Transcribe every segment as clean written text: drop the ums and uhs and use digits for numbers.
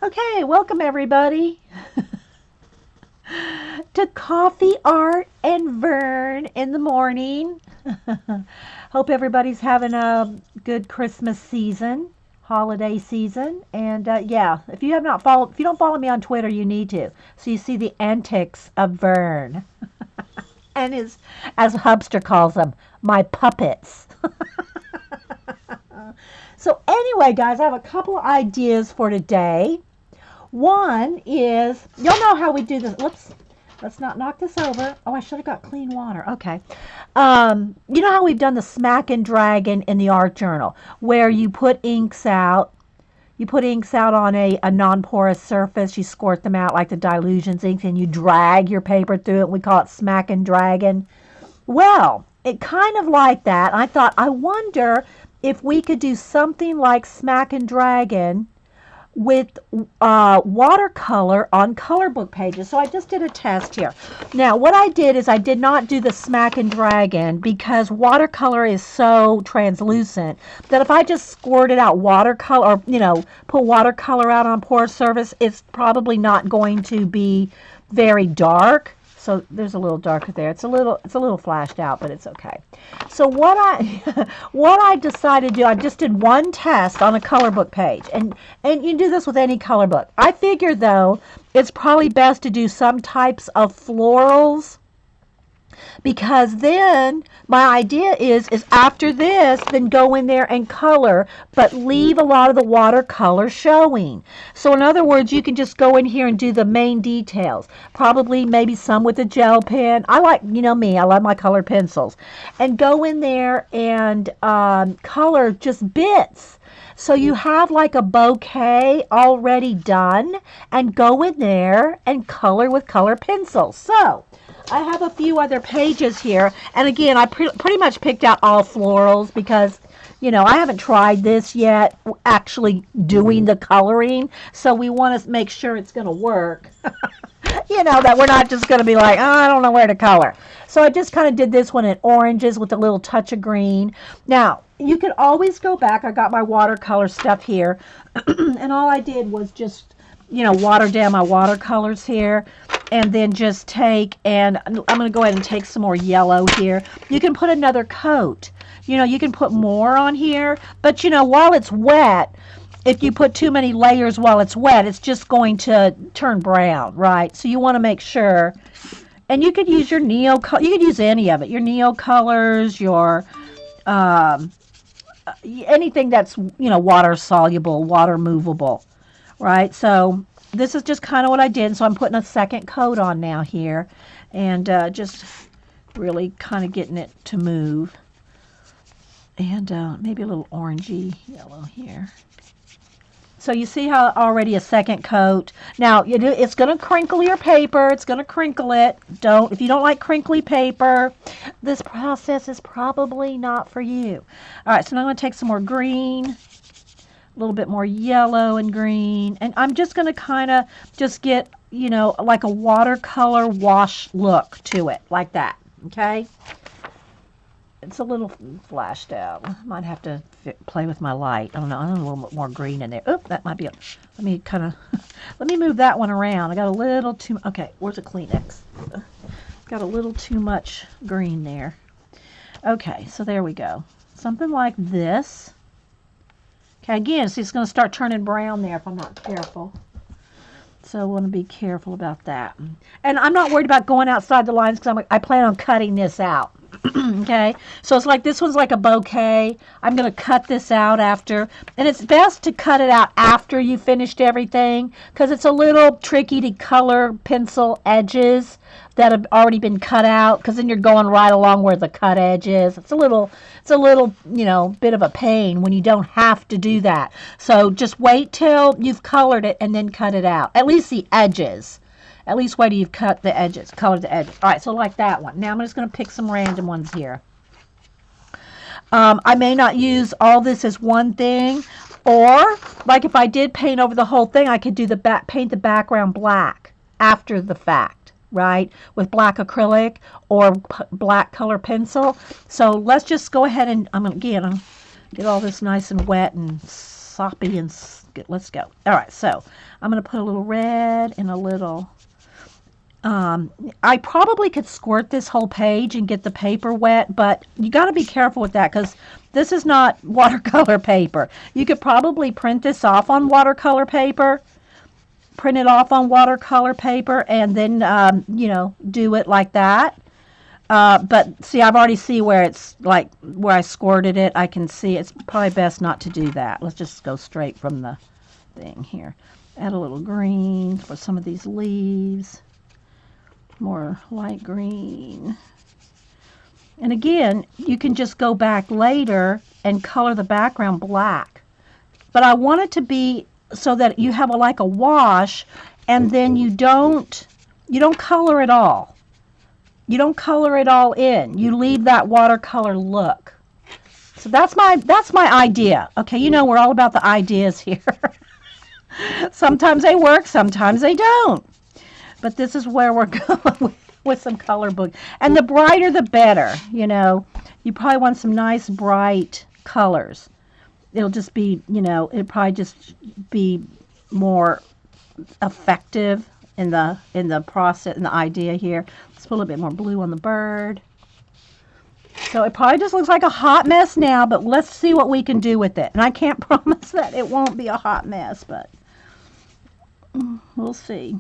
Okay, welcome everybody to Coffee, Art, and Vern in the morning. Hope everybody's having a good Christmas season, holiday season, and yeah, if you don't follow me on Twitter, you need to, so you see the antics of Vern and his, as Hubster calls them, my puppets. So anyway, guys, I have a couple of ideas for today. One is, y'all know how we do this. Let's not knock this over. Oh, I should have got clean water. Okay. You know how we've done the smack and dragon in the art journal, where you put inks out. You put inks out on a non-porous surface. You squirt them out like the Dilutions inks, and you drag your paper through it. We call it smack and dragon. Well, it kind of like that. I thought, I wonder if we could do something like smack and dragon with watercolor on color book pages. So I just did a test here. Now, what I did is I did not do the smack and dragon because watercolor is so translucent that if I just squirted out watercolor, or, put watercolor out on porous surface, it's probably not going to be very dark. So there's a little darker there. It's a little flashed out, but it's okay. So what I what I decided to do, I just did one test on a color book page, and you do this with any color book. I figured though it's probably best to do some types of florals, because then my idea is after this, then go in there and color, but leave a lot of the watercolor showing. So in other words, you can just go in here and do the main details, probably maybe some with a gel pen. I like, me, I love my colored pencils, and go in there and color just bits. So you have like a bouquet already done, and go in there and color with color pencils. So I have a few other pages here, and again, I pretty much picked out all florals because, I haven't tried this yet, actually doing the coloring, so we want to make sure it's going to work. That we're not just going to be like, oh, I don't know where to color. So I just kind of did this one in oranges with a little touch of green. Now, you can always go back. I got my watercolor stuff here, and all I did was just, water down my watercolors here, and then just take, and I'm going to go ahead and take some more yellow here. You can put another coat. You can put more on here, but while it's wet, if you put too many layers while it's wet, it's just going to turn brown, right? So you want to make sure, and you could use your you could use any of it, your Neo colors, your anything that's, water soluble, water movable, right? So this is just kind of what I did. So I'm putting a second coat on now here, and just really kind of getting it to move. And maybe a little orangey yellow here. So you see how already a second coat. Now it's going to crinkle your paper. It's going to crinkle it. If you don't like crinkly paper, this process is probably not for you. All right, so now I'm going to take some more green, a little bit more yellow and green, and I'm just going to kind of just get, like a watercolor wash look to it, like that. Okay. It's a little flashed out. Might have to play with my light. I don't know. A little bit more green in there. Oop, that might be it. Let me kind of, let me move that one around. I got a little too, okay, where's the Kleenex? Got a little too much green there. Okay, so there we go. Something like this. Okay, again, see, it's going to start turning brown there if I'm not careful. So I want to be careful about that. And I'm not worried about going outside the lines because I plan on cutting this out. Okay, so it's like this one's like a bouquet. I'm going to cut this out after, and it's best to cut it out after you finished everything because it's a little tricky to color pencil edges that have already been cut out, because then you're going right along where the cut edge is. It's a little bit of a pain when you don't have to do that. So just wait till you've colored it and then cut it out, at least the edges. At least wait till you've cut the edges, colored the edges. All right, so like that one. Now I'm just going to pick some random ones here. I may not use all this as one thing, or like if I did paint over the whole thing, I could do paint the background black after the fact, right? With black acrylic or black color pencil. So let's just go ahead and I'm going to get all this nice and wet and soppy and let's go. All right, so I'm going to put a little red and a little. I probably could squirt this whole page and get the paper wet, but you got to be careful with that because this is not watercolor paper. You could probably print this off on watercolor paper, print it off on watercolor paper, and then, you know, do it like that. But see, I've already see where it's like where I squirted it. I can see it's probably best not to do that. Let's just go straight from the thing here. Add a little green for some of these leaves. More light green. And again, you can just go back later and color the background black. But I want it to be so that you have like a wash, and then you don't color it all. You don't color it all in. You leave that watercolor look. So that's my idea. Okay, you know we're all about the ideas here. Sometimes they work, sometimes they don't. But this is where we're going with some color book. And the brighter the better, you know. You probably want some nice bright colors. It'll just be, you know, it'll probably just be more effective in the process, in the idea here. Let's put a little bit more blue on the bird. So it probably just looks like a hot mess now, but let's see what we can do with it. And I can't promise that it won't be a hot mess, but we'll see.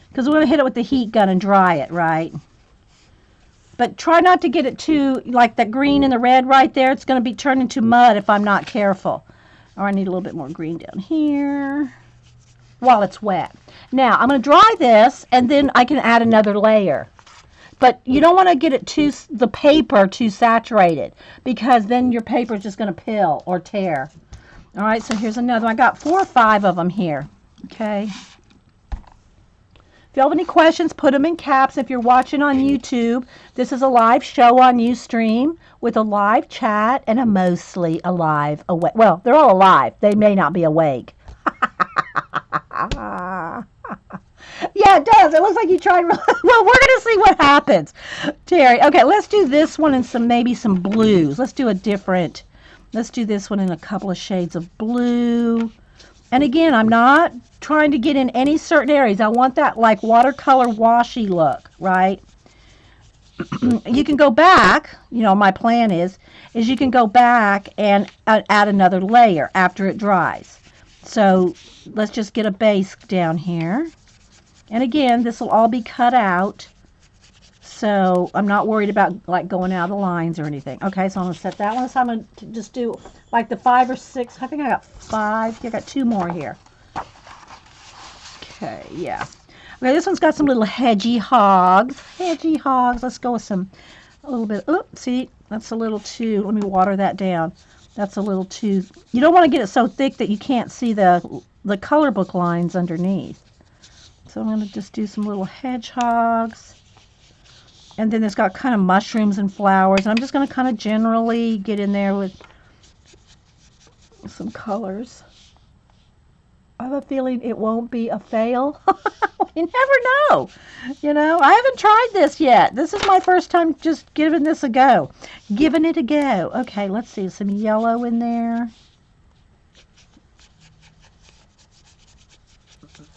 Because we're going to hit it with the heat gun and dry it, right? But try not to get it too, like that green and the red right there. It's going to be turned into mud if I'm not careful. Or I need a little bit more green down here while it's wet. Now, I'm going to dry this, and then I can add another layer. But you don't want to get it the paper too saturated, because then your paper is just going to pill or tear. All right, so here's another one. I got 4 or 5 of them here. Okay. If you have any questions, put them in caps. If you're watching on YouTube, this is a live show on Ustream with a live chat and a mostly alive awake. Well, they're all alive. They may not be awake. Yeah, it does. It looks like you tried. Well, we're going to see what happens, Terry. Okay, let's do this one and maybe some blues. Let's do this one in a couple of shades of blue. And again, I'm not trying to get in any certain areas. I want that like watercolor washy look, right? You can go back, you know, my plan is you can go back and add another layer after it dries. So let's just get a base down here. And again, this will all be cut out. So I'm not worried about like going out of the lines or anything. Okay, so I'm going to set that one. So I'm going to just do like the 5 or 6. I think I got 5. I got 2 more here. Okay, yeah. Okay, this one's got some little hedgy hogs. Hedgy hogs. Let's go with a little bit. Oops, see, that's a little too. Let me water that down. That's a little too. You don't want to get it so thick that you can't see the color book lines underneath. So I'm going to just do some little hedgehogs. And then it's got kind of mushrooms and flowers. And I'm just going to kind of generally get in there with some colors. I have a feeling it won't be a fail. You never know. You know, I haven't tried this yet. This is my first time just giving this a go. Giving it a go. Okay, let's see. Some yellow in there.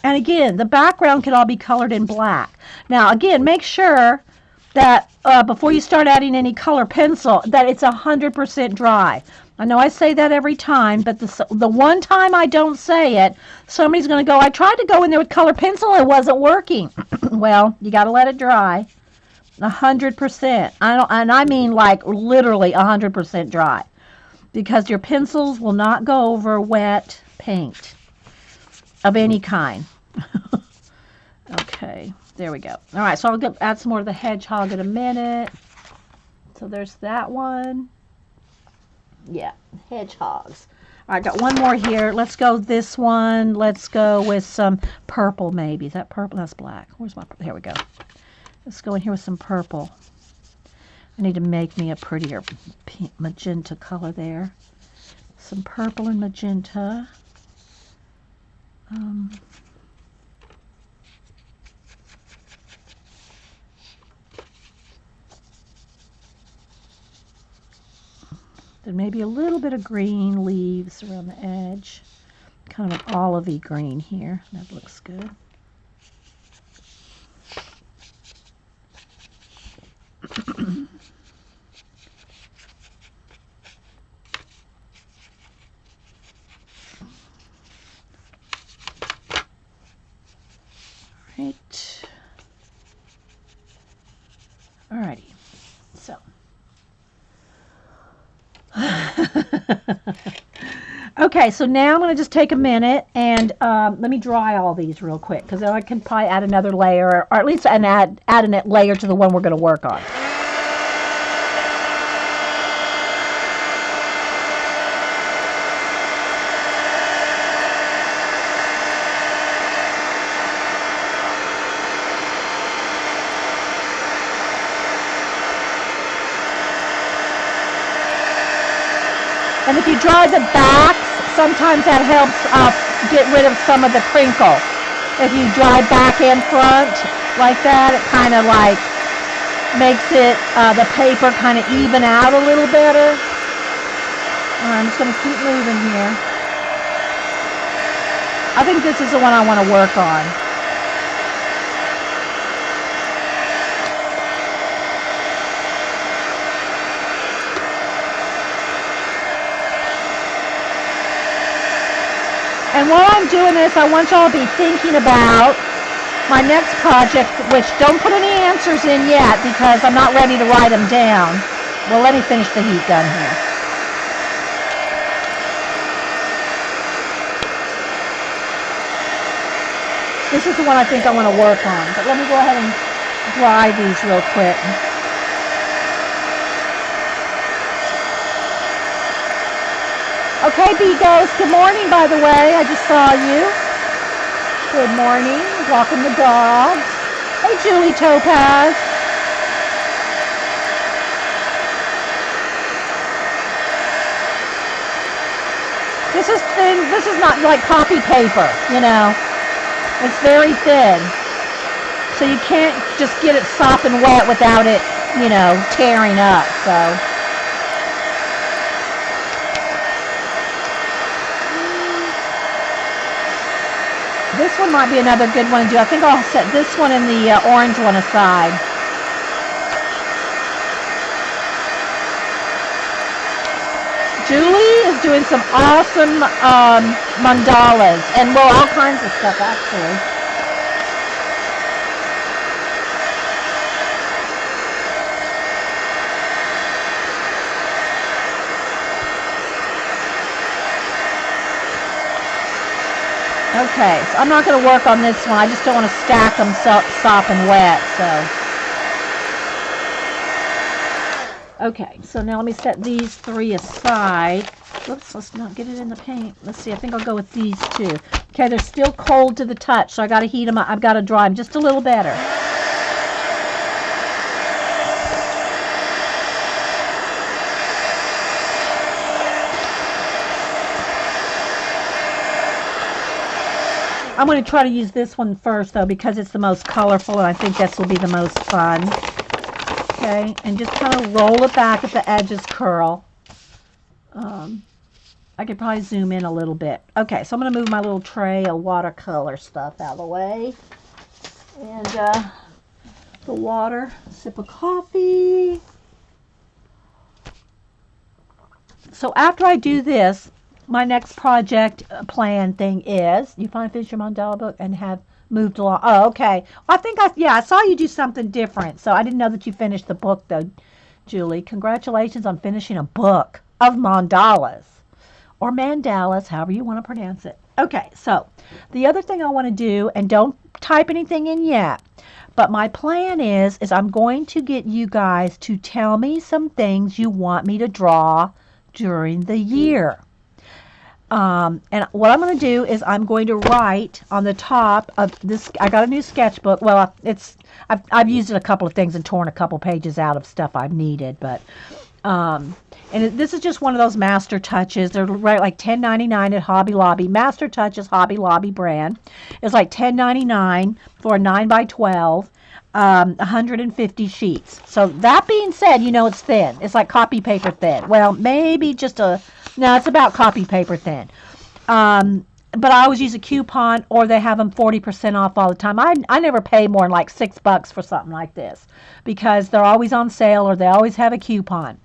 And again, the background can all be colored in black. Now, again, make sure that before you start adding any color pencil, that it's 100% dry. I know I say that every time, but the one time I don't say it, somebody's going to go, I tried to go in there with color pencil, it wasn't working. Well, you got to let it dry. 100%. And I mean like literally 100% dry, because your pencils will not go over wet paint of any kind. Okay. There we go. All right, so I'll add some more of the hedgehog in a minute. So there's that one. Yeah, hedgehogs. All right, got one more here. Let's go this one. Let's go with some purple maybe. Is that purple? That's black. Where's my purple? Here we go. Let's go in here with some purple. I need to make me a prettier pink, magenta color there. Some purple and magenta. Then maybe a little bit of green leaves around the edge. Kind of an olivey green here. That looks good. Right. Alrighty. So. Okay, so now I'm going to just take a minute and let me dry all these real quick, because then I can probably add another layer, or at least add a layer to the one we're going to work on. And if you dry the backs, sometimes that helps get rid of some of the crinkle. If you dry back and front like that, it kind of like makes it, the paper kind of even out a little better. I'm just going to keep moving here. I think this is the one I want to work on. And while I'm doing this, I want y'all to be thinking about my next project, which don't put any answers in yet because I'm not ready to write them down. Well, let me finish the heat gun here. This is the one I think I want to work on, but let me go ahead and dry these real quick. Okay, Bigos, good morning, by the way. I just saw you. Good morning. Walking the dogs. Hey, Julie Topaz. This is thin. This is not like copy paper, you know. It's very thin. So you can't just get it sopping wet without it, you know, tearing up, so. This one might be another good one to do. I think I'll set this one and the orange one aside. Julie is doing some awesome mandalas, and well, all kinds of stuff actually. Okay, so I'm not going to work on this one. I just don't want to stack them sopping wet, so. Okay, so now let me set these three aside. Whoops, let's not get it in the paint. Let's see, I think I'll go with these two. Okay, they're still cold to the touch, so I got to heat them up. I've got to dry them just a little better. I'm going to try to use this one first, though, because it's the most colorful, and I think this will be the most fun. Okay, and just kind of roll it back at the edges, curl. I could probably zoom in a little bit. Okay, so I'm going to move my little tray of watercolor stuff out of the way. And the water, sip of coffee. So after I do this, my next project plan thing is, you finally finished your mandala book and have moved along. Oh, okay. I think I saw you do something different. So I didn't know that you finished the book, though, Julie. Congratulations on finishing a book of mandalas. Or mandalas, however you want to pronounce it. Okay, so the other thing I want to do, and don't type anything in yet, but my plan is I'm going to get you guys to tell me some things you want me to draw during the year. And what I'm going to do is I'm going to write on the top of this. I got a new sketchbook. Well, I've used it a couple of things and torn a couple pages out of stuff I've needed, but this is just one of those Master Touches. They're right like $10.99 at Hobby Lobby. Master Touches Hobby Lobby brand. It's like $10.99 for a 9x12. 150 sheets. So that being said, you know it's thin. It's like copy paper thin. Well, maybe just no, it's about copy paper thin. But I always use a coupon, or they have them 40% off all the time. I never pay more than like $6 for something like this because they're always on sale or they always have a coupon.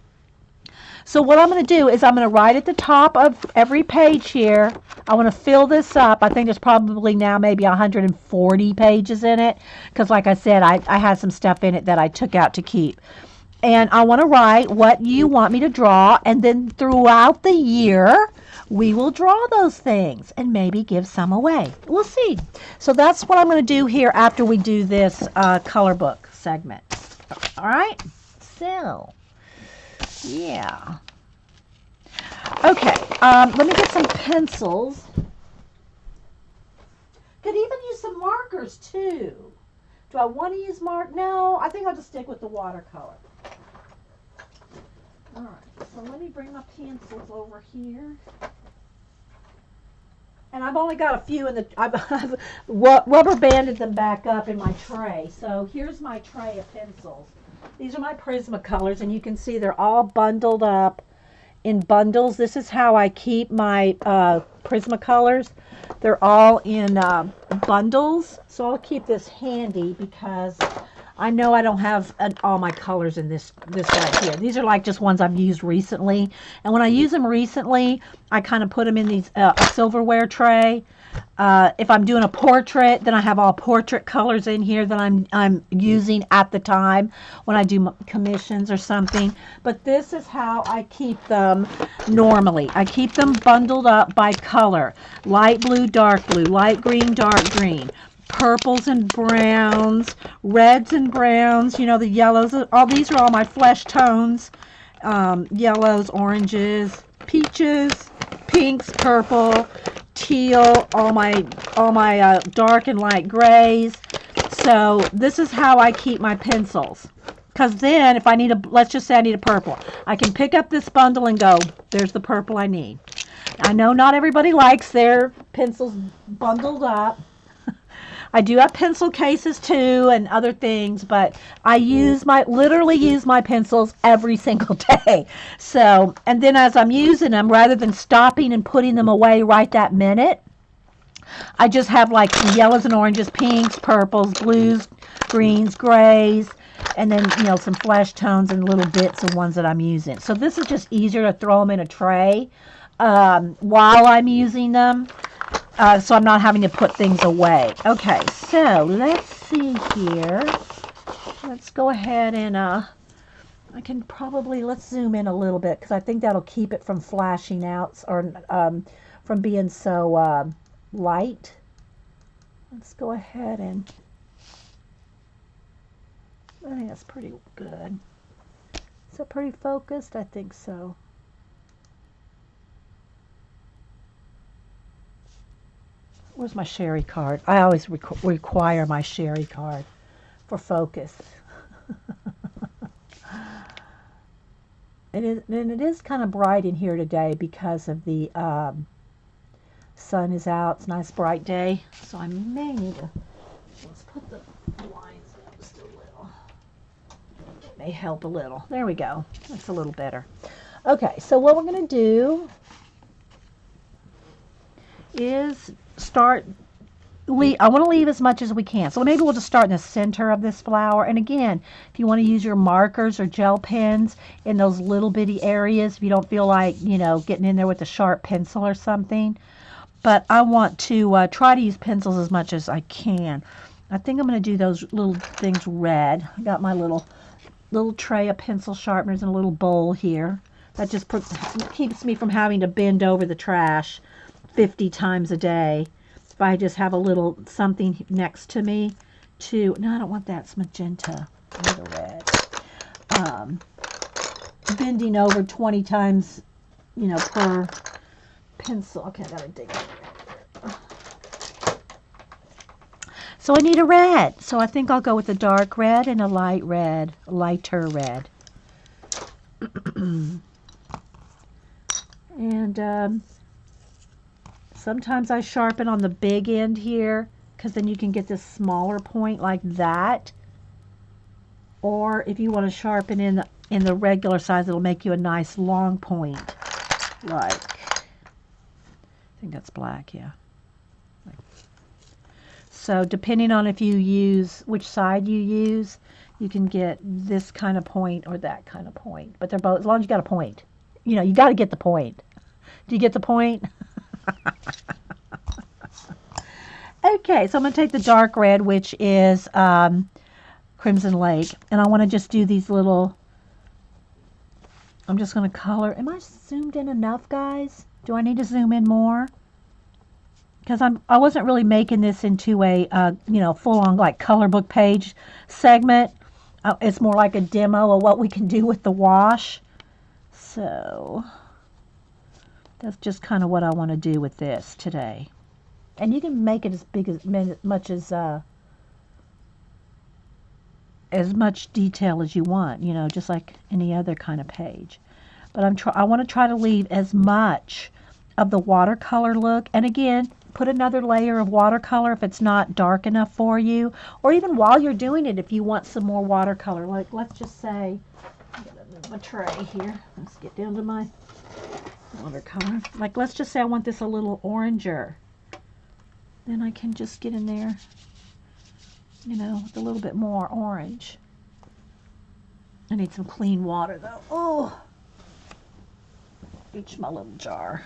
So what I'm going to do is I'm going to write at the top of every page here. I want to fill this up. I think there's probably now maybe 140 pages in it because like I said, I had some stuff in it that I took out to keep. And I want to write what you want me to draw, and then throughout the year, we will draw those things and maybe give some away. We'll see. So that's what I'm going to do here after we do this color book segment. All right? So, yeah. Okay, let me get some pencils. Could even use some markers too. Do I want to use No, I think I'll just stick with the watercolor. All right, so let me bring my pencils over here. And I've only got a few in the, I've rubber banded them back up in my tray. So here's my tray of pencils. These are my Prismacolors, and you can see they're all bundled up in bundles. This is how I keep my Prismacolors. They're all in bundles. So I'll keep this handy because I know I don't have all my colors in this right here. These are like just ones I've used recently. And when I use them recently, I kind of put them in these a silverware tray. If I'm doing a portrait, then I have all portrait colors in here that I'm using at the time when I do commissions or something. But this is how I keep them normally. I keep them bundled up by color. Light blue, dark blue, light green, dark green. Purples and browns, reds and browns, you know, the yellows, all these are all my flesh tones, yellows, oranges, peaches, pinks, purple, teal, all my dark and light grays. So this is how I keep my pencils. Because then if I need let's just say I need a purple, I can pick up this bundle and go, there's the purple I need. I know not everybody likes their pencils bundled up. I do have pencil cases too and other things, but I literally use my pencils every single day. So, and then as I'm using them, rather than stopping and putting them away right that minute, I just have like some yellows and oranges, pinks, purples, blues, greens, grays, and then, you know, some flesh tones and little bits of ones that I'm using. So this is just easier to throw them in a tray while I'm using them. So I'm not having to put things away. Okay, so let's see here. Let's go ahead and let's zoom in a little bit because I think that'll keep it from flashing out or from being so light. Let's go ahead and, I think that's pretty good. Is that pretty focused? I think so. Where's my Sherry card? I always require my Sherry card for focus. And it is kind of bright in here today because of the sun is out. It's a nice bright day. So I may need to, let's put the blinds up just a little. It may help a little. There we go. That's a little better. Okay, so what we're going to do is I want to leave as much as we can. So maybe we'll just start in the center of this flower. And again, if you want to use your markers or gel pens in those little bitty areas, if you don't feel like, you know, getting in there with a sharp pencil or something. But I want to try to use pencils as much as I can. I think I'm going to do those little things red. I got my little tray of pencil sharpeners and a little bowl here. That just keeps me from having to bend over the trash 50 times a day. If I just have a little something next to me no, I don't want that. It's magenta. I need a red. Bending over 20 times, you know, per pencil. Okay, I gotta dig it. So I need a red. So I think I'll go with a dark red and a light red, lighter red. And sometimes I sharpen on the big end here because then you can get this smaller point like that or if you want to sharpen in the regular size, it'll make you a nice long point. Like, I think that's black, yeah. So depending on if you use, which side you use, you can get this kind of point or that kind of point. But they're both, as long as you got a point. You know, you got to get the point. Do you get the point? Okay, so I'm going to take the dark red, which is Crimson Lake. And I want to just do these little, I'm just going to color. Am I zoomed in enough, guys? Do I need to zoom in more? Because I wasn't really making this into a full-on like color book page segment. It's more like a demo of what we can do with the wash. So that's just kind of what I want to do with this today. And you can make it as much detail as you want, you know, just like any other kind of page. But I want to try to leave as much of the watercolor look. And again, put another layer of watercolor if it's not dark enough for you, or even while you're doing it, if you want some more watercolor. Like, let's just say, I'm gonna move my tray here. Let's get down to my watercolor. Like, let's just say I want this a little oranger. Then I can just get in there, you know, with a little bit more orange. I need some clean water though. Oh, reach my little jar.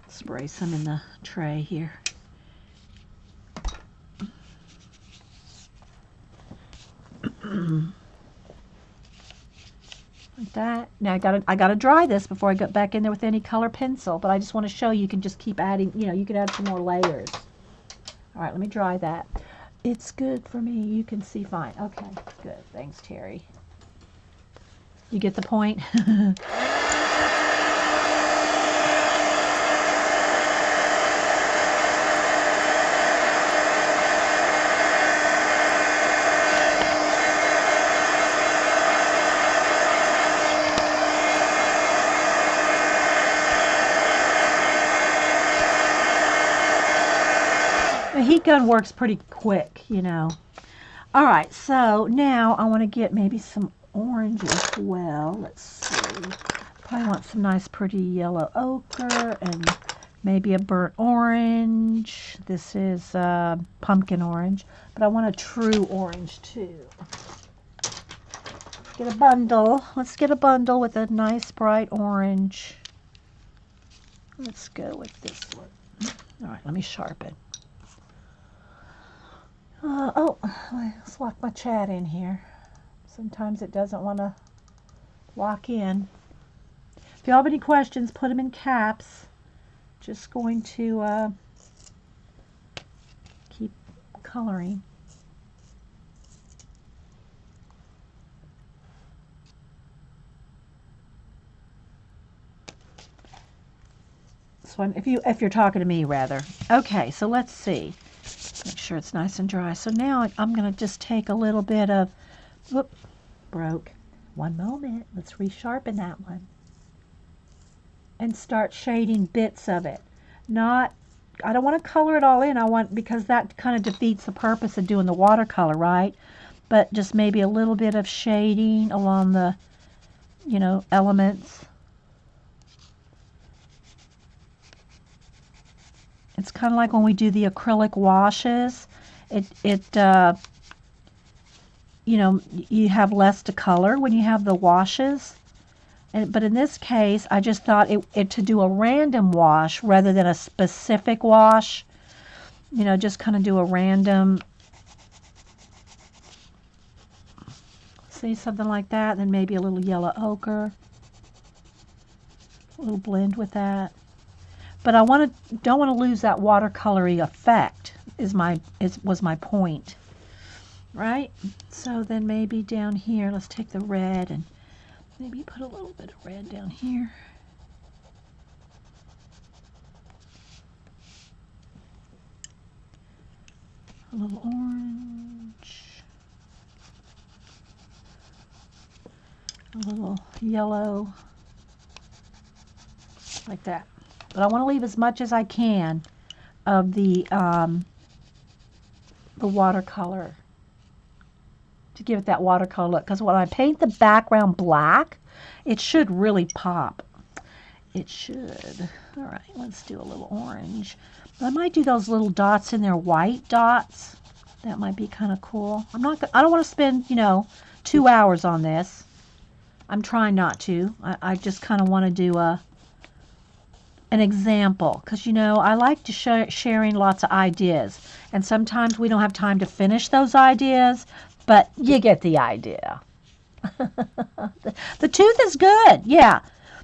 Spray some in the tray here. Like that. Now I gotta dry this before I get back in there with any color pencil, but I just want to show you can just keep adding, you know, you can add some more layers. All right, let me dry that. It's good for me. You can see fine. Okay, good. Thanks, Terry. You get the point? The heat gun works pretty quick, you know. All right, so now I want to get maybe some orange as well. Let's see. Probably want some nice pretty yellow ochre and maybe a burnt orange. This is pumpkin orange, but I want a true orange too. Get a bundle. Let's get a bundle with a nice bright orange. Let's go with this one. All right, let me sharpen. Let's lock my chat in here. Sometimes it doesn't want to lock in. If you have any questions, put them in caps. Just going to keep coloring. So if you're talking to me, rather. Okay, so let's see. Make sure it's nice and dry. So now I'm going to just take a little bit of, whoop, broke. One moment. Let's resharpen that one. And start shading bits of it. I don't want to color it all in. Because that kind of defeats the purpose of doing the watercolor, right? But just maybe a little bit of shading along the, you know, elements. It's kind of like when we do the acrylic washes. You know, you have less to color when you have the washes. But in this case, I just thought to do a random wash rather than a specific wash. You know, just kind of do a random, see, something like that. Then maybe a little yellow ochre. A little blend with that. But don't want to lose that watercolory effect was my point. Right? So then maybe down here, let's take the red and maybe put a little bit of red down here. A little orange. A little yellow. Like that. But I want to leave as much as I can of the watercolor. to give it that watercolor look. Because when I paint the background black, it should really pop. It should. All right, let's do a little orange. I might do those little dots in there, white dots. That might be kind of cool. I don't want to spend, 2 hours on this. I'm trying not to. I just kind of want to do an example because, I like to sharing lots of ideas. And sometimes we don't have time to finish those ideas, but you get the idea. The tooth is good, yeah.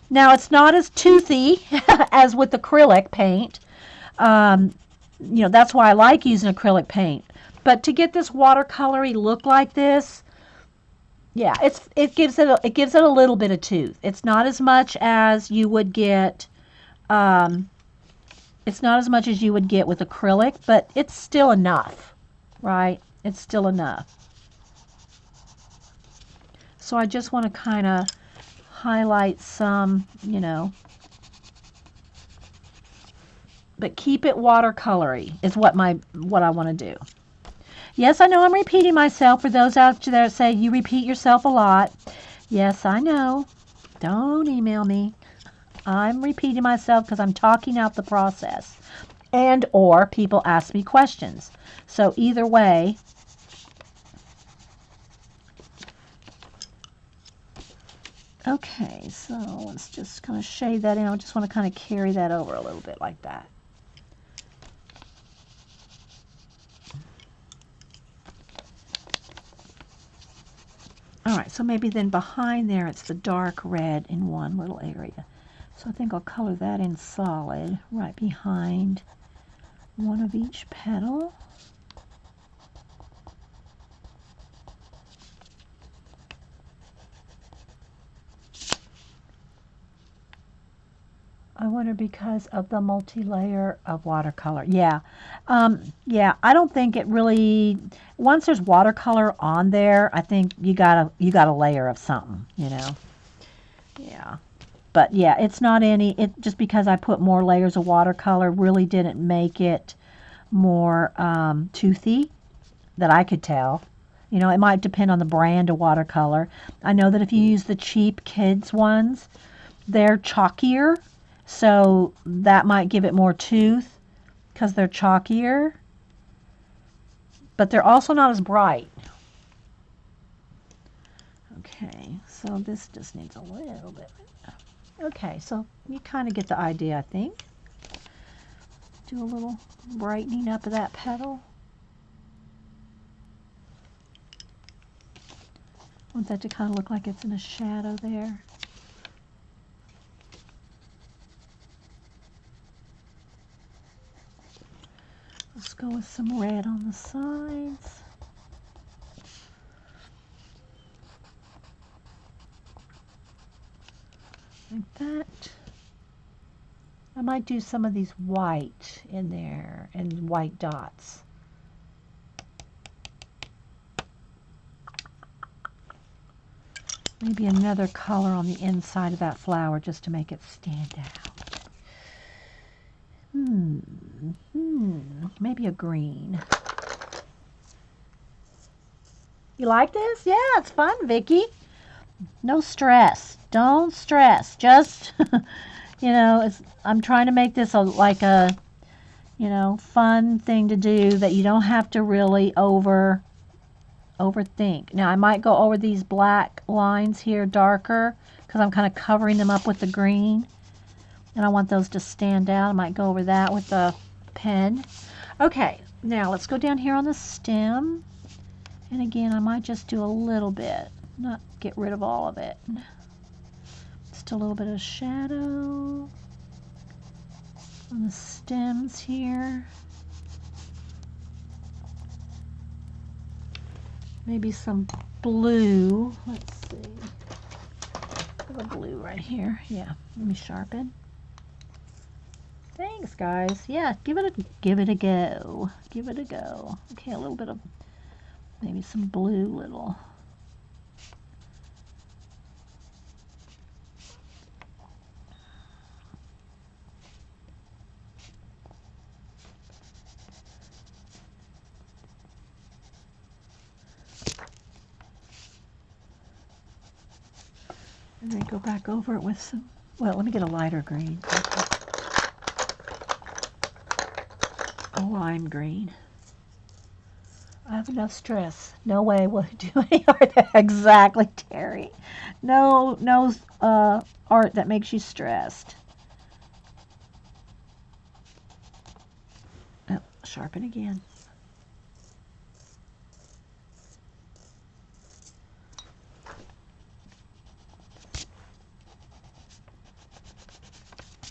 Now, it's not as toothy as with acrylic paint. That's why I like using acrylic paint. But to get this watercolory look like this, yeah, it gives it a little bit of tooth. It's not as much as you would get. It's not as much as you would get with acrylic, but it's still enough, right? It's still enough. So I just want to kind of highlight some, but keep it watercolory is what I want to do. Yes, I know I'm repeating myself for those out there that say you repeat yourself a lot. Yes, I know. Don't email me. I'm repeating myself because I'm talking out the process. And or people ask me questions. So either way, okay, so let's just kind of shade that in. I just want to kind of carry that over a little bit like that. All right, so maybe then behind there it's the dark red in one little area. So I think I'll color that in solid right behind one of each petal. I wonder because of the multi-layer of watercolor. Yeah. Yeah, I don't think it really, once there's watercolor on there, I think you got a layer of something, Yeah. But yeah, it's not just because I put more layers of watercolor really didn't make it more toothy that I could tell. It might depend on the brand of watercolor. I know that if you use the cheap kids ones, they're chalkier. So that might give it more tooth because they're chalkier. But they're also not as bright. Okay, so this just needs a little bit. Okay, so you kind of get the idea, I think. Do a little brightening up of that petal. I want that to kind of look like it's in a shadow there. Let's go with some red on the sides. Like that. I might do some of these white in there and white dots. Maybe another color on the inside of that flower just to make it stand out. Maybe a green. You like this? Yeah, it's fun, Vicki. No stress. Don't stress. Just, I'm trying to make this like a fun thing to do that you don't have to really overthink. Now, I might go over these black lines here darker because I'm kind of covering them up with the green. And I want those to stand out. I might go over that with the pen. Okay, now let's go down here on the stem. And again, I might just do a little bit, not get rid of all of it. Just a little bit of shadow on the stems here. Maybe some blue. Let's see. I have a blue right here. Yeah, let me sharpen. Thanks, guys. Yeah, give it a go. Give it a go. Okay, a little bit of maybe some blue little. And then go back over it with some, well, let me get a lighter green. Okay. A lime green. I have enough stress. No way will I do any art that exactly, Terry. No art that makes you stressed. Oh, sharpen again.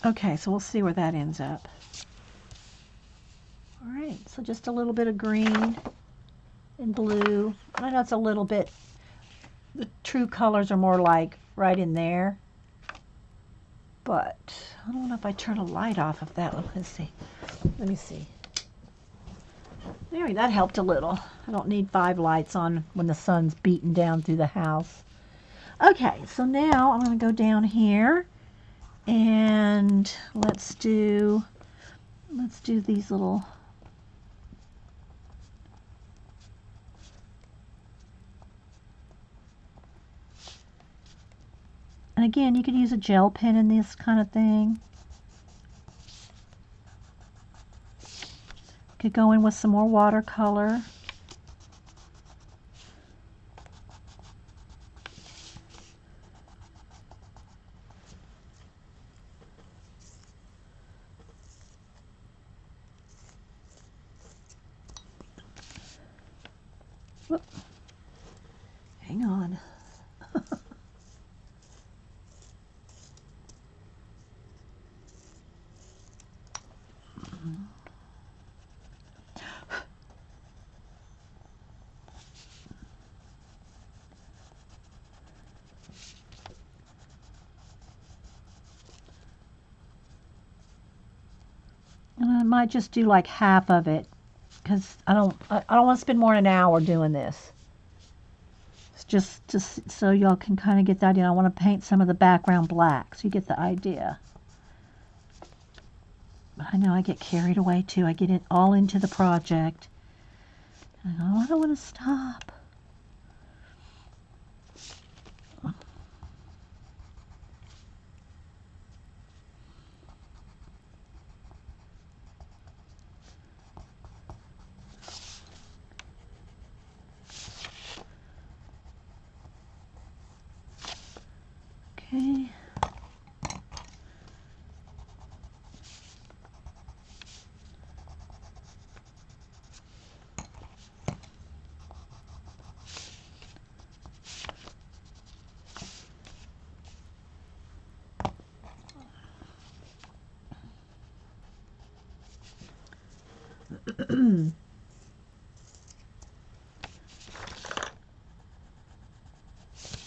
Okay, so we'll see where that ends up. All right, so just a little bit of green and blue. I know it's a little bit, the true colors are more like right in there. But I don't know if I turn a light off of that one. Let's see. Let me see. There, that helped a little. I don't need 5 lights on when the sun's beating down through the house. Okay, so now I'm going to go down here and let's do these little, and again, you could use a gel pen in this kind of thing. Could go in with some more watercolor. Whoop. Hang on. And I might just do like half of it because I don't want to spend more than an hour doing this. It's just so y'all can kind of get the idea. I want to paint some of the background black so you get the idea. But I know I get carried away too. I get it all into the project. And I don't want to stop. Okay.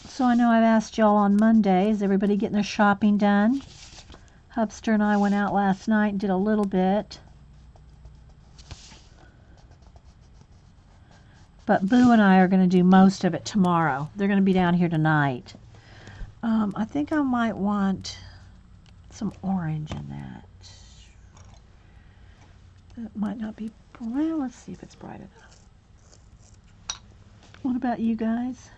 So I know I've asked y'all on Monday, is everybody getting their shopping done? Hubster and I went out last night and did a little bit. But Boo and I are going to do most of it tomorrow. They're going to be down here tonight. I think I might want some orange in that. That might not be, well, let's see if it's bright enough. What about you guys?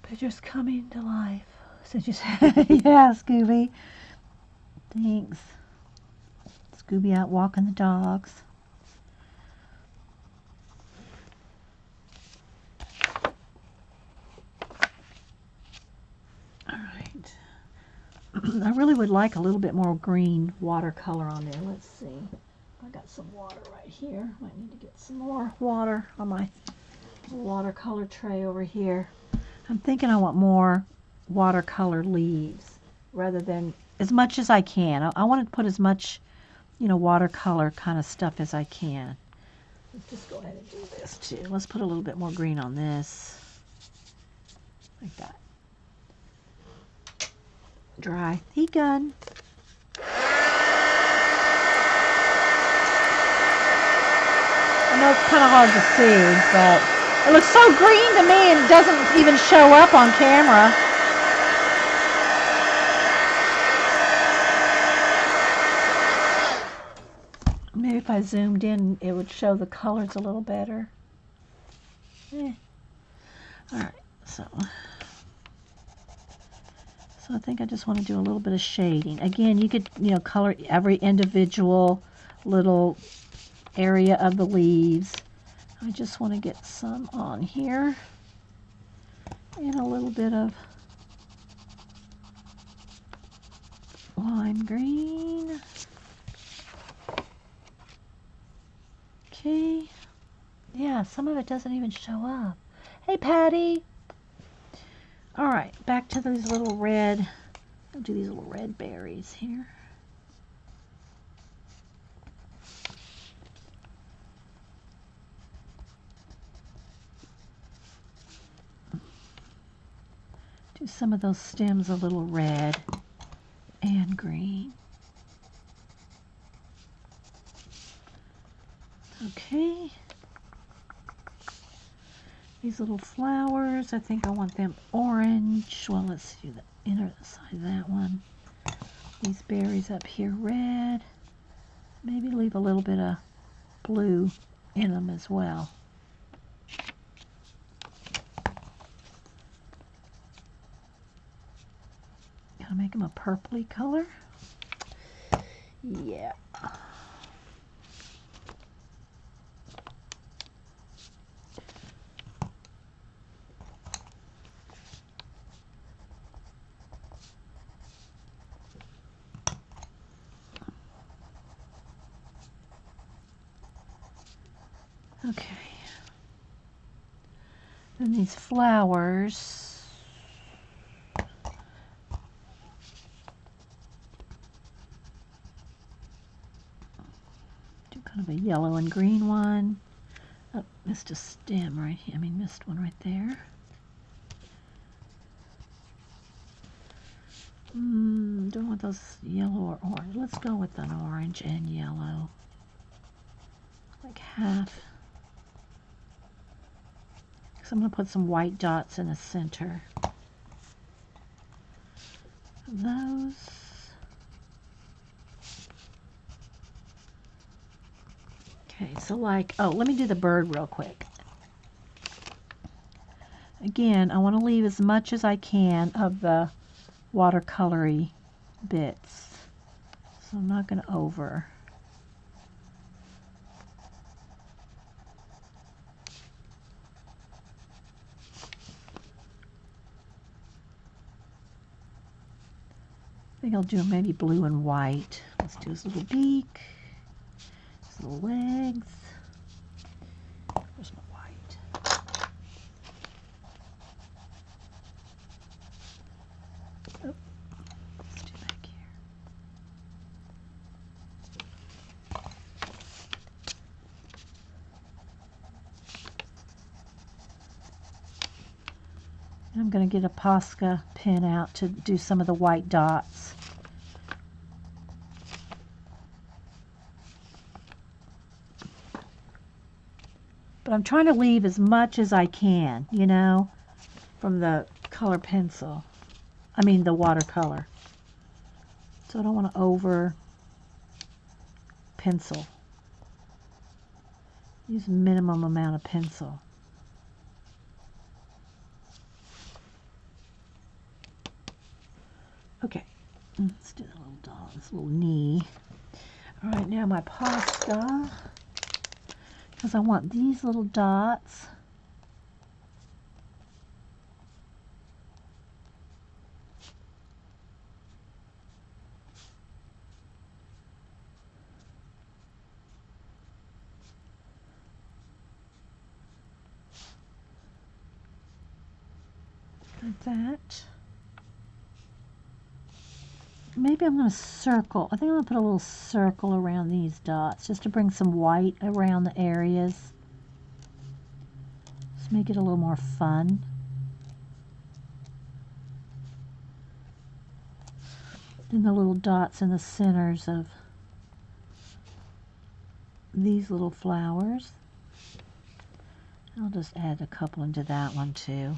Pictures coming to life. So just yeah, Scooby. Thanks. Scooby out walking the dogs. All right. I really would like a little bit more green watercolor on there. Let's see. I got some water right here. Might need to get some more water on my watercolor tray over here. I'm thinking I want more watercolor leaves rather than as much as I can. I want to put as much, watercolor kind of stuff as I can. Let's just go ahead and do this too. Let's put a little bit more green on this. Like that. Dry. Heat gun. I know it's kind of hard to see, but it looks so green to me and it doesn't even show up on camera. I zoomed in, it would show the colors a little better. All right, so I think I just want to do a little bit of shading. Again, you could, color every individual little area of the leaves. I just want to get some on here and a little bit of lime green. Okay. Yeah, some of it doesn't even show up. Hey, Patty. All right, back to these little red. I'll do these little red berries here. Do some of those stems a little red and green. Okay. These little flowers, I think I want them orange. Well, let's do the inner side of that one. These berries up here red. Maybe leave a little bit of blue in them as well. Gotta make them a purpley color. Yeah. Okay. Then these flowers. Do kind of a yellow and green one. Oh, missed a stem right here. Missed one right there. Don't want those yellow or orange. Let's go with an orange and yellow. Like half. So I'm going to put some white dots in the center of those. Okay, so let me do the bird real quick. Again, I want to leave as much as I can of the watercolory bits. So I'm not going to over. I think I'll do maybe blue and white. Let's do his little beak, his little legs. Where's my white? Oh, let's do back here. And I'm going to get a Posca pen out to do some of the white dots. But I'm trying to leave as much as I can, from the color pencil. The watercolor. So I don't want to over pencil. Use minimum amount of pencil. Okay, let's do the little dog, this little knee. All right, now my Posca. Because I want these little dots. Like that. Maybe I'm going to circle. I think I'm going to put a little circle around these dots just to bring some white around the areas. Just make it a little more fun. Then the little dots in the centers of these little flowers. I'll just add a couple into that one too.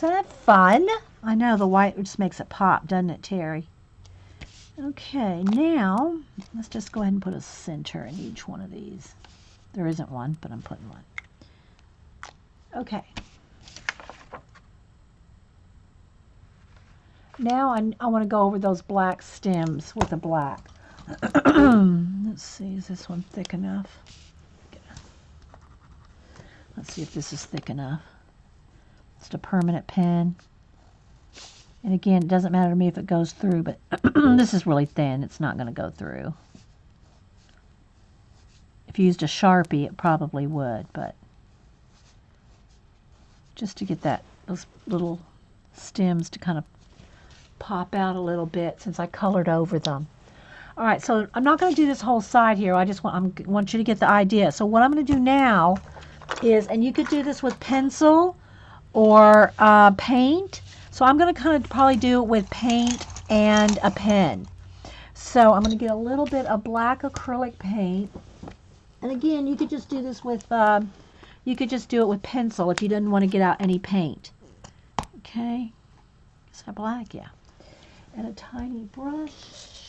Isn't that fun? I know, the white just makes it pop, doesn't it, Terry? Okay, now let's just go ahead and put a center in each one of these. There isn't one, but I'm putting one. Okay. Now I want to go over those black stems with the black. Let's see, is this one thick enough? Let's see if this is thick enough. Just a permanent pen. And again, it doesn't matter to me if it goes through, but this is really thin. It's not going to go through. If you used a Sharpie, it probably would, but just to get those little stems to kind of pop out a little bit since I colored over them. All right, so I'm not going to do this whole side here. I just want you to get the idea. So what I'm going to do now is, and you could do this with pencil or paint. So I'm going to kind of probably do it with paint and a pen. So I'm going to get a little bit of black acrylic paint. And again, you could just do this with, you could just do it with pencil if you didn't want to get out any paint. Okay, is that black? Yeah. And a tiny brush.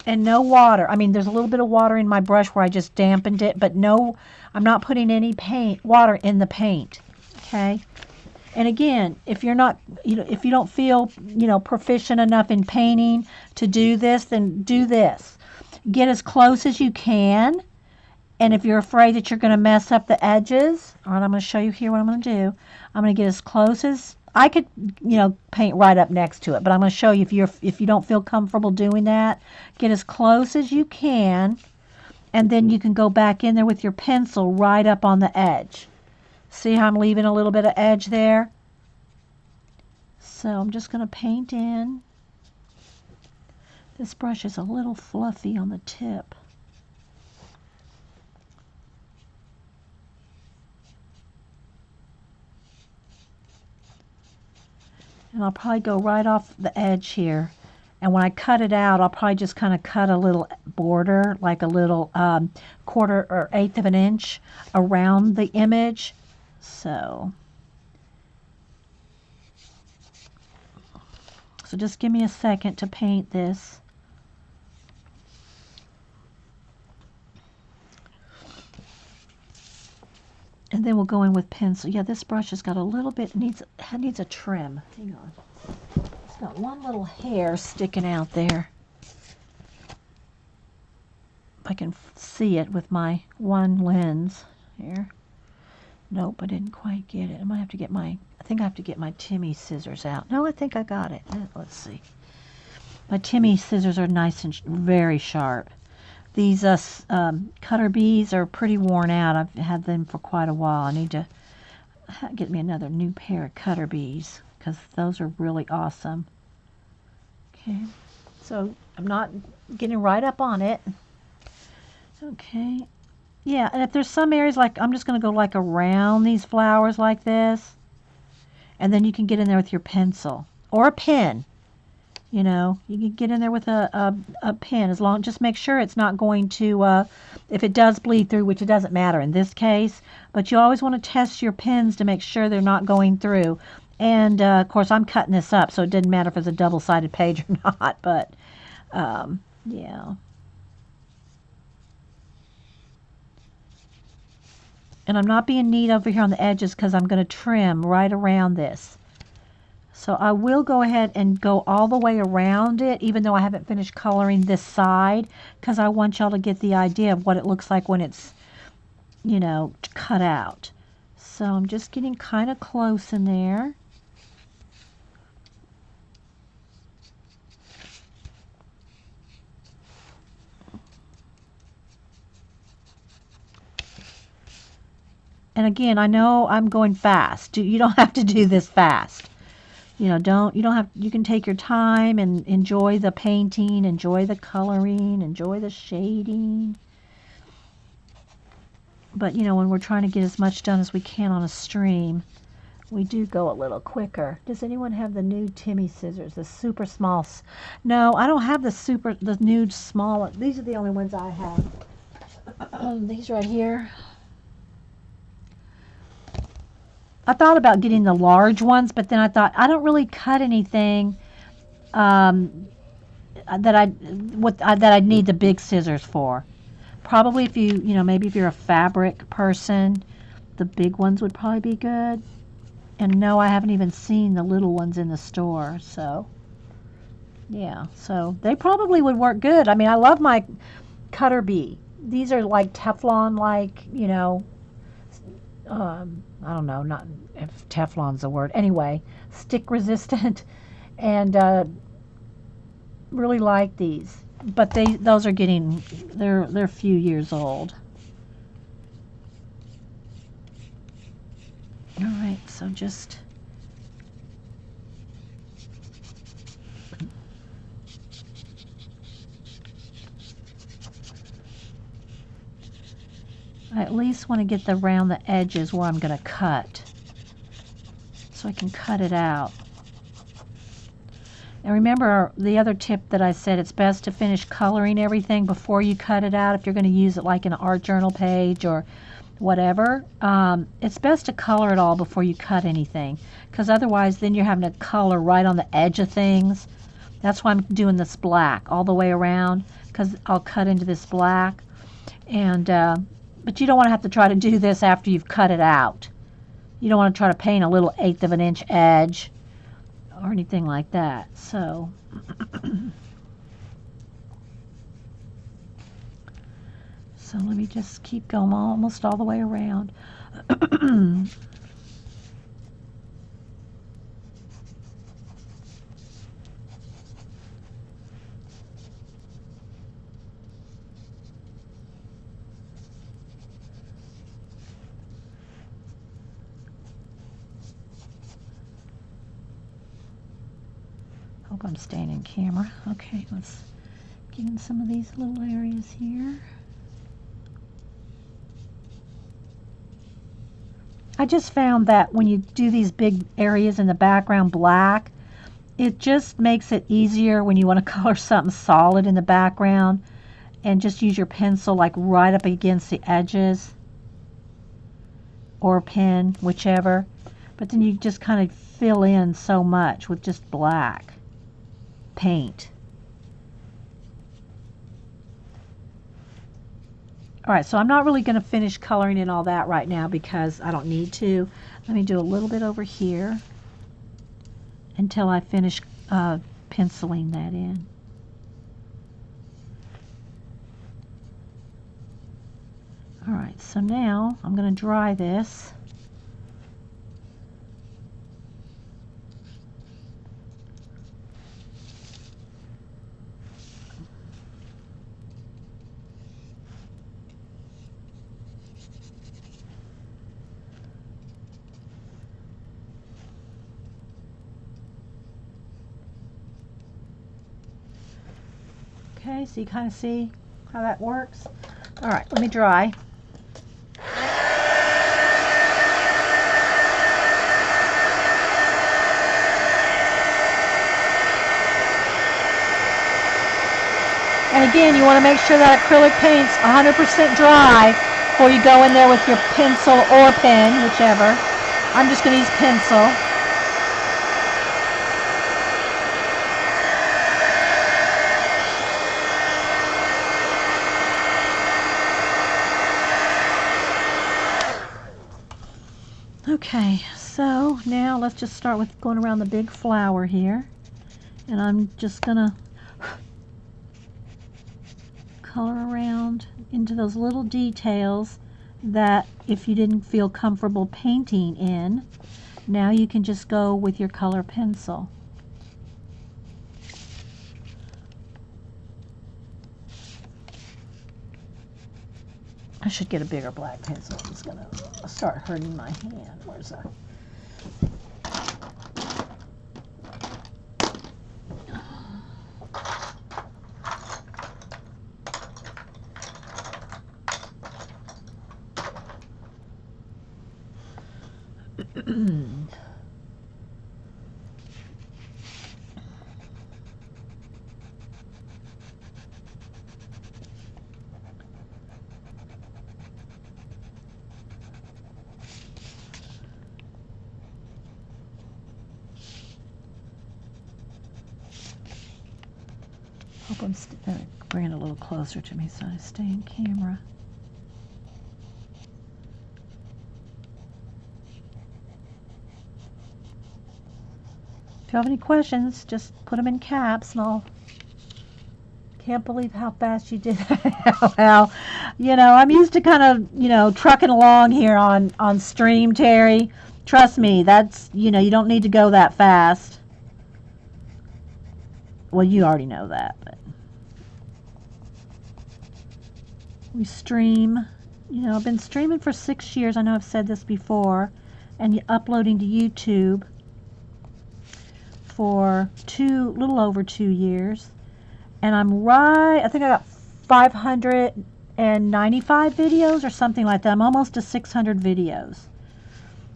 And no water. I mean, there's a little bit of water in my brush where I just dampened it, but no, I'm not putting any water in the paint. Okay. And again, if you're not, if you don't feel, proficient enough in painting to do this, then do this. Get as close as you can. And if you're afraid that you're going to mess up the edges, all right, I'm going to show you here what I'm going to do. I'm going to get as close as I could, paint right up next to it, but I'm going to show you if you don't feel comfortable doing that, get as close as you can, and then you can go back in there with your pencil right up on the edge. See how I'm leaving a little bit of edge there? So I'm just going to paint in. This brush is a little fluffy on the tip. And I'll probably go right off the edge here. And when I cut it out, I'll probably just kind of cut a little border, like a little quarter or eighth of an inch around the image. So just give me a second to paint this. And then we'll go in with pencil. Yeah, this brush has got a little bit, needs a trim. Hang on. It's got one little hair sticking out there. If I can see it with my one lens here. Nope, I didn't quite get it. I might have to get I think I have to get my Timmy scissors out. No, I think I got it. Let's see. My Timmy scissors are nice and very sharp. These cutter bees are pretty worn out. I've had them for quite a while. I need to get me another new pair of cutter bees because those are really awesome. Okay, so I'm not getting right up on it. Okay, yeah, and if there's some areas like, I'm just going to go like around these flowers like this, and then you can get in there with your pencil or a pen. You can get in there with a pen, just make sure it's not going to, if it does bleed through, which it doesn't matter in this case, but you always want to test your pens to make sure they're not going through. And, of course, I'm cutting this up, so it didn't matter if it's a double-sided page or not, but, yeah. And I'm not being neat over here on the edges because I'm going to trim right around this. So I will go ahead and go all the way around it, even though I haven't finished coloring this side, because I want y'all to get the idea of what it looks like when it's, cut out. So I'm just getting kind of close in there. And again, I know I'm going fast. You don't have to do this fast. You can take your time and enjoy the painting, enjoy the coloring, enjoy the shading. But, when we're trying to get as much done as we can on a stream, we do go a little quicker. Does anyone have the new Timmy scissors, the super small? No, I don't have the new small. These are the only ones I have. These right here. I thought about getting the large ones, but then I thought I don't really cut anything that I'd need the big scissors for. Probably if maybe if you're a fabric person, the big ones would probably be good. And no, I haven't even seen the little ones in the store, so yeah, so they probably would work good. I mean, I love my Cutter Bee. These are like Teflon, like, I don't know, not if Teflon's the word. Anyway, stick resistant, and really like these. But those are they're a few years old. All right, so just I at least want to get around the edges where I'm going to cut, so I can cut it out. And remember the other tip that I said, it's best to finish coloring everything before you cut it out if you're going to use it like in an art journal page or whatever. It's best to color it all before you cut anything, because otherwise then you're having to color right on the edge of things. That's why I'm doing this black all the way around, because I'll cut into this black. And but you don't want to have to try to do this after you've cut it out. You don't want to try to paint a little 1/8 of an inch edge or anything like that. So so let me just keep going almost all the way around. Hope I'm staying in camera. Okay, let's get in some of these little areas here. I just found that when you do these big areas in the background black, it just makes it easier when you want to color something solid in the background, and just use your pencil like right up against the edges, or a pen, whichever. But then you just kind of fill in so much with just black paint. Alright, so I'm not really going to finish coloring in all that right now because I don't need to. Let me do a little bit over here until I finish penciling that in. Alright, so now I'm going to dry this. Okay, so you kind of see how that works. All right, let me dry. And again, you want to make sure that acrylic paint's 100% dry before you go in there with your pencil or pen, whichever. I'm just going to use pencil. Okay, so now let's just start with going around the big flower here. And I'm just going to color around into those little details that if you didn't feel comfortable painting in, now you can just go with your color pencil. I should get a bigger black pencil. It's going to start hurting my hand. Where's that? Hope I'm bring it a little closer to me so I stay in camera. If you have any questions, just put them in caps and I'll... Can't believe how fast you did that. Well, you know, I'm used to kind of, you know, trucking along here on stream, Terry. Trust me, that's, you know, you don't need to go that fast. Well, you already know that, but we stream. You know, I've been streaming for 6 years. I know I've said this before, and uploading to YouTube for little over 2 years. And I'm I think I got 595 videos or something like that. I'm almost to 600 videos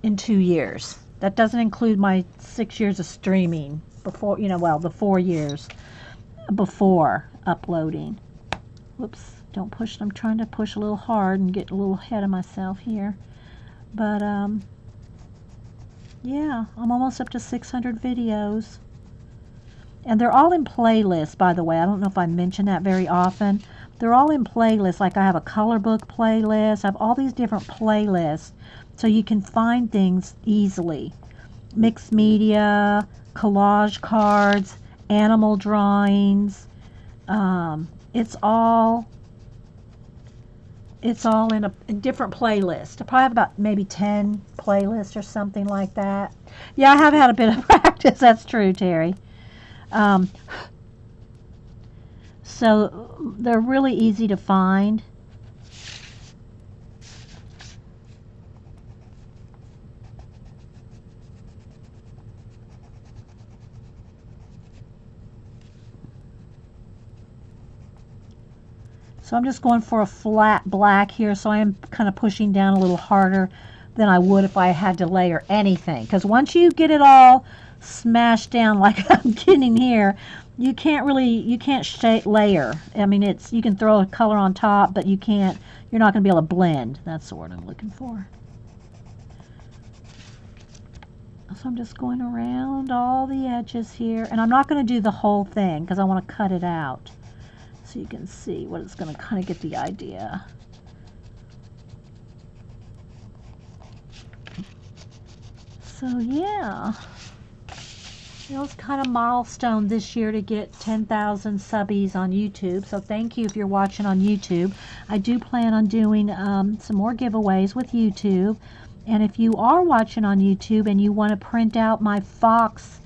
in 2 years. That doesn't include my 6 years of streaming before, you know, well, the 4 years before uploading. Whoops, don't push. I'm trying to push a little hard and get a little ahead of myself here. But, yeah, I'm almost up to 600 videos. And they're all in playlists, by the way. I don't know if I mention that very often. They're all in playlists. Like I have a color book playlist. I have all these different playlists so you can find things easily. Mixed media, collage cards, animal drawings. It's all in different playlists. I probably have about maybe 10 playlists or something like that. Yeah, I have had a bit of practice. That's true, Terry. So they're really easy to find. So I'm just going for a flat black here, so I am kind of pushing down a little harder than I would if I had to layer anything. Because once you get it all smashed down like I'm getting here, you can't layer. I mean, you can throw a color on top, but you're not going to be able to blend. That's the word I'm looking for. So I'm just going around all the edges here, and I'm not going to do the whole thing because I want to cut it out so you can see what it's going to kind of get the idea. So yeah, it was kind of milestone this year to get 10,000 subbies on YouTube. So thank you if you're watching on YouTube. I do plan on doing some more giveaways with YouTube. And if you are watching on YouTube and you want to print out my fox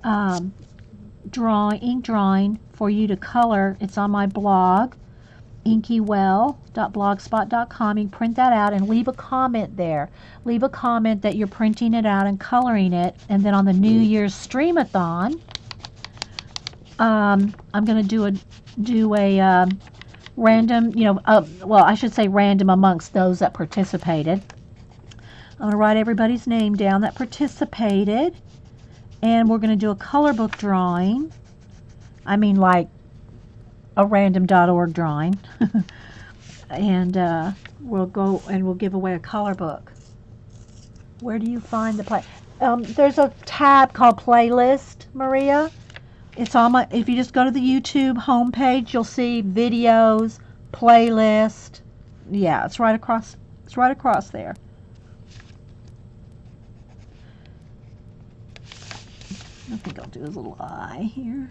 ink drawing for you to color, it's on my blog, inkiwell.blogspot.com. You can print that out and leave a comment there. Leave a comment that you're printing it out and coloring it. And then on the New Year's Streamathon, I'm going to do a random, well, I should say random amongst those that participated. I'm going to write everybody's name down that participated. And we're going to do a color book drawing. I mean, like a random.org drawing. And we'll give away a color book. Where do you find the there's a tab called Playlist, Maria. It's on if you just go to the YouTube homepage, you'll see videos, playlist. Yeah, it's right across there. I think I'll do a little eye here.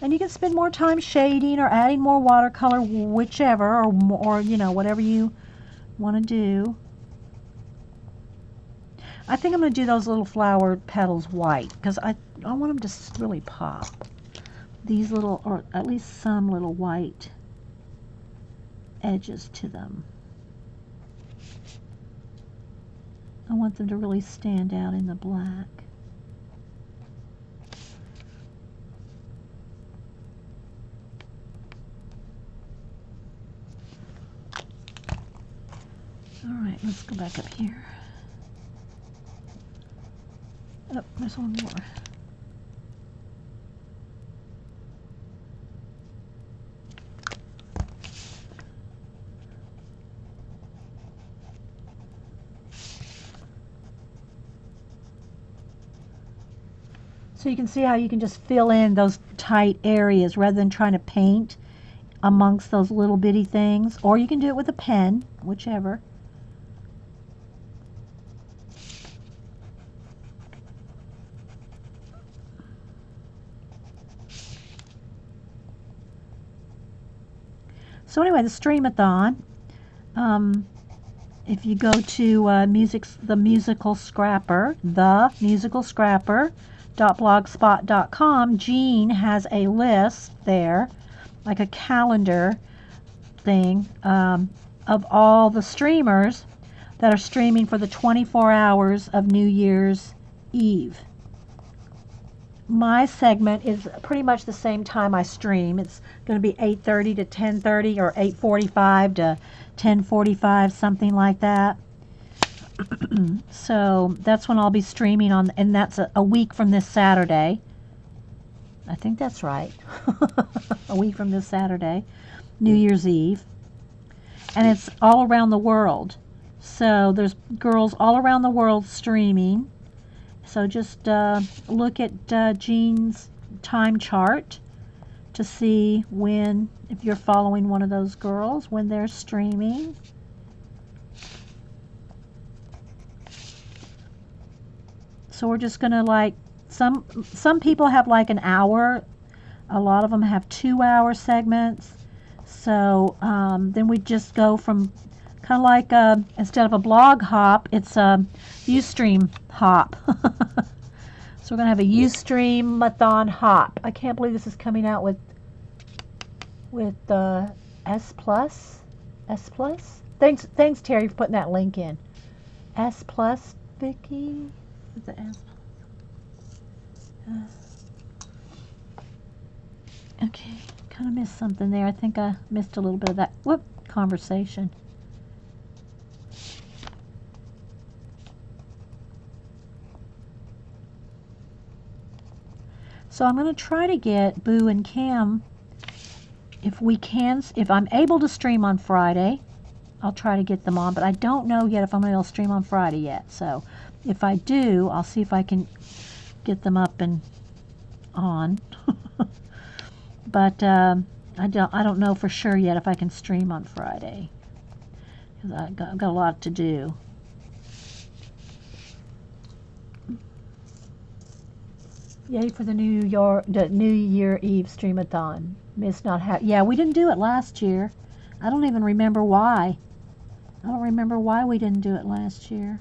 And you can spend more time shading or adding more watercolor, whichever, or whatever you want to do. I think I'm going to do those little flower petals white because I want them to really pop. These little, or at least some little white edges to them. I want them to really stand out in the black. All right, let's go back up here. Oh, there's one more. So you can see how you can just fill in those tight areas rather than trying to paint amongst those little bitty things. Or you can do it with a pen, whichever. So anyway, the Streamathon. If you go to the musical scrapper.blogspot.com, Jean has a list there, like a calendar thing, of all the streamers that are streaming for the 24 hours of New Year's Eve. My segment is pretty much the same time I stream. It's going to be 8:30 to 10:30 or 8:45 to 10:45, something like that. So that's when I'll be streaming on, and that's a week from this Saturday. I think that's right. A week from this Saturday, New Year's Eve. And it's all around the world. So there's girls all around the world streaming. So just look at Jean's time chart to see when, if you're following one of those girls, when they're streaming. So we're just gonna, like, some people have like an hour, a lot of them have 2-hour segments. So then we just go from kind of like instead of a blog hop, it's a Ustream hop. So we're gonna have a Ustream-a-thon hop. I can't believe this is coming out with S plus. Thanks Terry for putting that link in. S plus, Vicky. What's the S? Okay, kind of missed something there. I think I missed a little bit of that conversation. So I'm going to try to get Boo and Cam, if I'm able to stream on Friday, I'll try to get them on, but I don't know yet if I'm going to stream on Friday yet. So if I do, I'll see if I can get them up and on. But I don't know for sure yet if I can stream on Friday, because I've got a lot to do. Yay for the New Year Eve Streamathon. Miss not have. Yeah, we didn't do it last year. I don't even remember why. I don't remember why we didn't do it last year.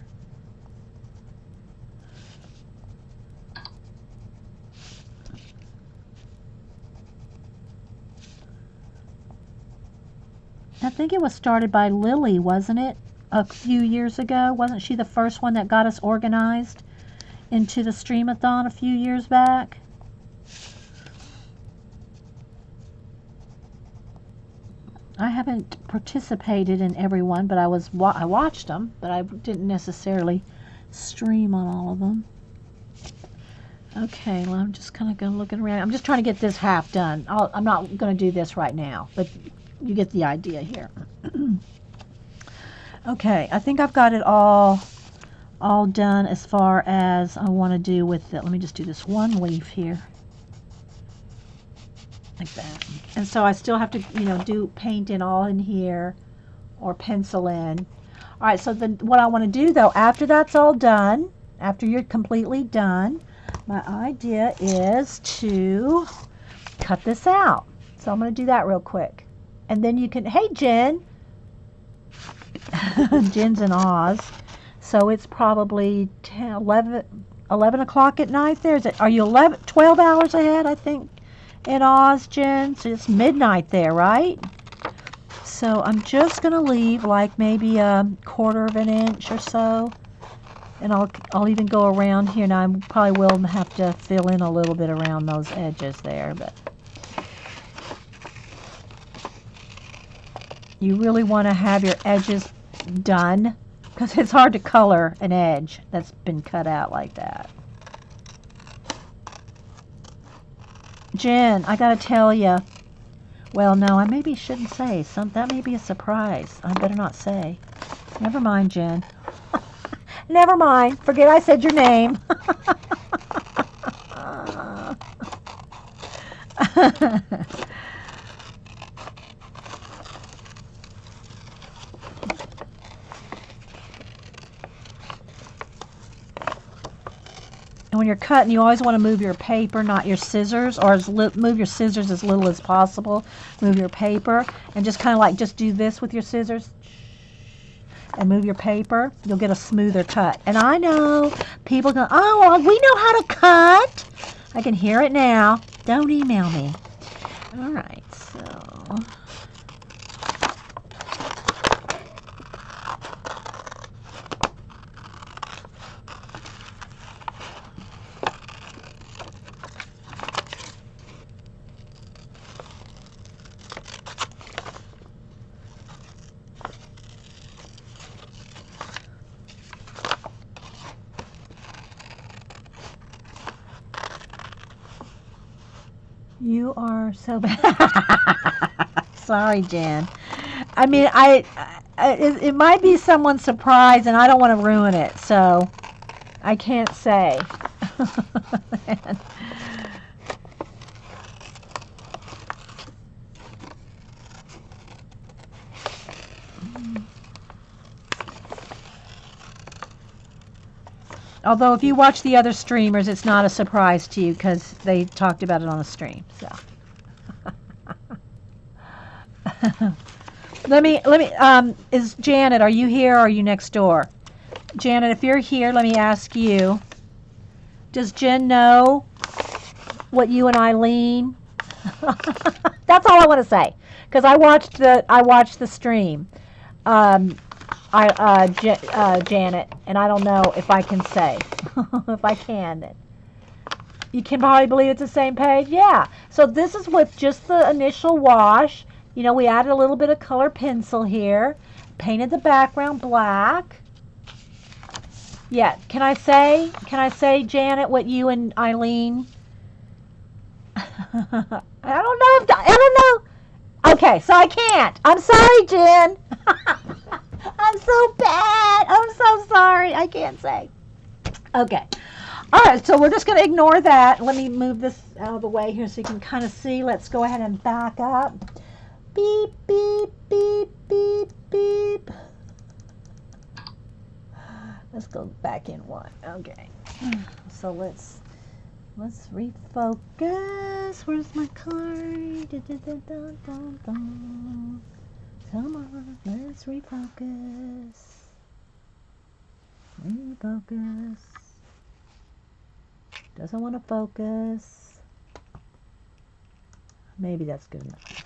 I think it was started by Lily, wasn't it? A few years ago. Wasn't she the first one that got us organized into the Streamathon a few years back? I haven't participated in every one, but I watched them, but I didn't necessarily stream on all of them. Okay, well, I'm just kind of going looking around. I'm just trying to get this half done. I'm not going to do this right now, but you get the idea here. Okay, I think I've got it all done as far as I want to do with it. Let me just do this one leaf here, like that. And so I still have to, do paint in all in here, or pencil in. All right, so then what I want to do though, after that's all done, after you're completely done, my idea is to cut this out. So I'm going to do that real quick. And then you can, hey Jen. Jen's in Oz. So it's probably 11 o'clock at night there. Are you 12 hours ahead, I think, in Oz, Jen? So it's midnight there, right? So I'm just going to leave like maybe a 1/4 of an inch or so. And I'll even go around here. Now I probably will have to fill in a little bit around those edges there, but you really want to have your edges done, because it's hard to color an edge that's been cut out like that. Jen, I gotta tell you. Well, no, I maybe shouldn't say. That may be a surprise. I better not say. Never mind, Jen. Never mind. Forget I said your name. And when you're cutting, you always want to move your paper, not your scissors, or move your scissors as little as possible. Move your paper, and just kind of like just do this with your scissors, and move your paper. You'll get a smoother cut. And I know people go, oh, well, we know how to cut. I can hear it now. Don't email me. All right, so. You are so bad. Sorry, Jen. I mean, it might be someone's surprise, and I don't want to ruin it, so I can't say. Although if you watch the other streamers, it's not a surprise to you because they talked about it on the stream. So is Janet, are you here or are you next door? Janet, if you're here, let me ask you, does Jen know what you and Eileen? That's all I want to say, because I watched the stream. Janet, and I don't know if I can say. If I can, then. You can probably believe it's the same page? Yeah. So this is with just the initial wash. You know, we added a little bit of color pencil here. Painted the background black. Yeah. Can I say, Janet, what you and Eileen? I don't know. Okay, so I can't. I'm sorry, Jen. I'm so bad. I'm so sorry. I can't say. Okay. All right, so we're just going to ignore that. Let me move this out of the way here so you can kind of see. Let's go ahead and back up. Beep, beep, beep, beep, beep. Let's go back in one. Okay. So let's refocus. Where's my card? Come on, let's refocus. Refocus. Doesn't want to focus. Maybe that's good enough.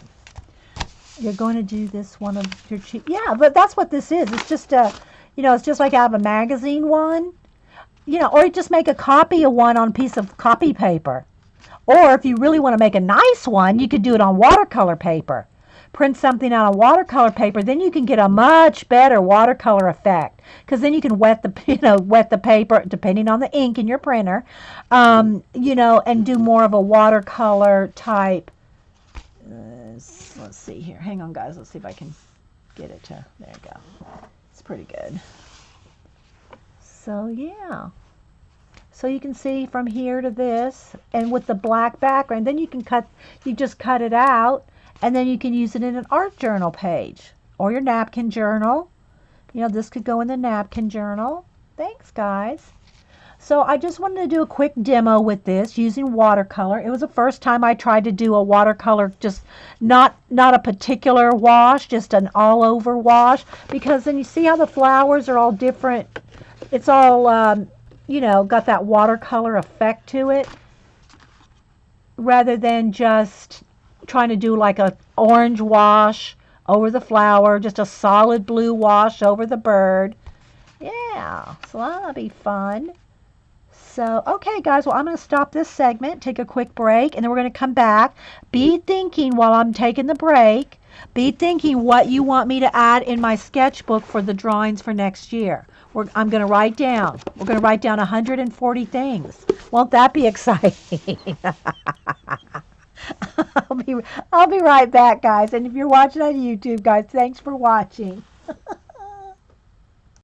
You're going to do this one of your cheap. Yeah, but that's what this is. It's just it's just like out of a magazine one. Or you just make a copy of one on a piece of copy paper. Or if you really want to make a nice one, you could do it on watercolor paper. Print something out on watercolor paper, then you can get a much better watercolor effect, because then you can wet the paper depending on the ink in your printer, and do more of a watercolor type. Let's see here. Hang on, guys. Let's see if I can get it to. There you go. It's pretty good. So yeah. So you can see from here to this, and with the black background, then you just cut it out. And then you can use it in an art journal page or your napkin journal. This could go in the napkin journal. Thanks, guys. So I just wanted to do a quick demo with this using watercolor. It was the first time I tried to do a watercolor, just not a particular wash, just an all-over wash. Because then you see how the flowers are all different. It's all, got that watercolor effect to it. Rather than just trying to do like a orange wash over the flower, just a solid blue wash over the bird. Yeah, so that'll be fun. So, okay, guys, well, I'm going to stop this segment, take a quick break, and then we're going to come back. Be thinking while I'm taking the break Be thinking what you want me to add in my sketchbook for the drawings for next year. I'm going to write down. We're going to write down 140 things. Won't that be exciting? I'll be right back, guys. And if you're watching on YouTube, guys, thanks for watching.